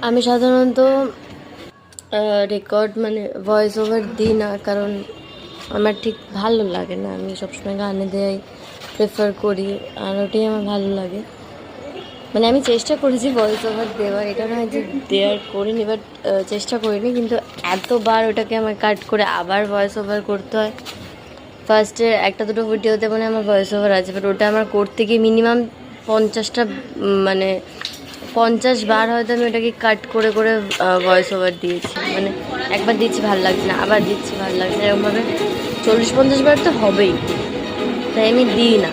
আমি সাধারণত রেকর্ড মানে ভয়েস ওভার দিই না, কারণ আমার ঠিক ভালো লাগে না। আমি সবসময় গানে দেওয়াই প্রেফার করি, আর ওটাই আমার ভালো লাগে। মানে আমি চেষ্টা করেছি ভয়েস ওভার দেওয়ার, এটা নয় যে দেওয়ার করিনি, বাট চেষ্টা করিনি। কিন্তু এতবার ওটাকে আমার কাট করে আবার ভয়েস ওভার করতে হয়। ফার্স্টে একটা দুটো ভিডিওতে মানে আমার ভয়েস ওভার আছে, বাট ওটা আমার করতে গিয়ে মিনিমাম 50টা মানে 50 বার হয়তো আমি ওটাকে কাট করে করে ভয়েস ওভার দিয়েছি। মানে একবার দিচ্ছি ভালো লাগছে না, আবার দিচ্ছি ভালো লাগছে না, এরকমভাবে 40-50 বার তো হবেই, তাই আমি দিই না।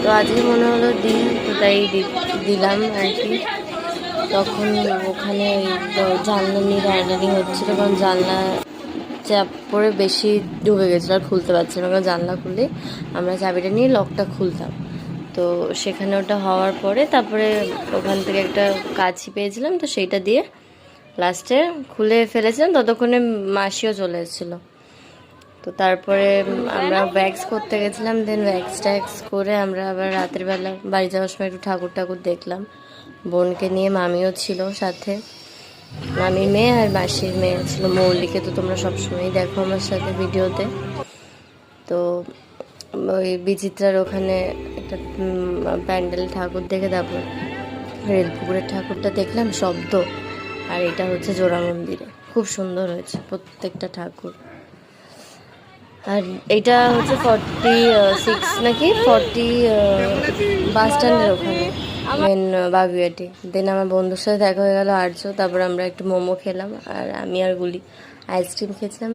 তো আজকে মনে হলো দিই, তো তাই দিলাম আর কি। তখন ওখানে ওই জানলা নিয়ে টানাটানি হচ্ছিলো, কারণ জানলা চাপ পড়ে বেশি ঢুকে গেছিলো আর খুলতে পারছিলাম, কারণ জানলা খুললে আমরা চাবিটা নিয়ে লকটা খুলতাম। তো সেখানে ওটা হওয়ার পরে তারপরে ওখান থেকে একটা কাঁচি পেয়েছিলাম, তো সেইটা দিয়ে লাস্টে খুলে ফেলেছিলাম। ততক্ষণে মাসিও চলে এসেছিলো। তো তারপরে আমরা ভ্যাক্স করতে গেছিলাম, দেন ভ্যাক্স ট্যাক্স করে আমরা আবার রাতের বেলা বাড়ি যাওয়ার সময় একটু ঠাকুর দেখলাম বোনকে নিয়ে। মামিও ছিল সাথে, মামির মেয়ে আর মাসির মেয়ে ছিল, মৌলিকে তো তোমরা সবসময়ই দেখো আমার সাথে ভিডিওতে। তো ওই বিচিত্রার ওখানে একটা প্যান্ডেল ঠাকুর দেখে তারপর রেলপুকুরের ঠাকুরটা দেখলাম শব্দ। আর এটা হচ্ছে জোড়া মন্দিরে, খুব সুন্দর হয়েছে প্রত্যেকটা ঠাকুর। আর এটা হচ্ছে 46 নাকি 40 বাস স্ট্যান্ডের ওখানে, মেন বাগুইয়াটি। দেন আমার বন্ধুর সাথে দেখা হয়ে গেল আর্য। তারপর আমরা একটু মোমো খেলাম, আর আমি আর গুলি আইসক্রিম খেয়েছিলাম।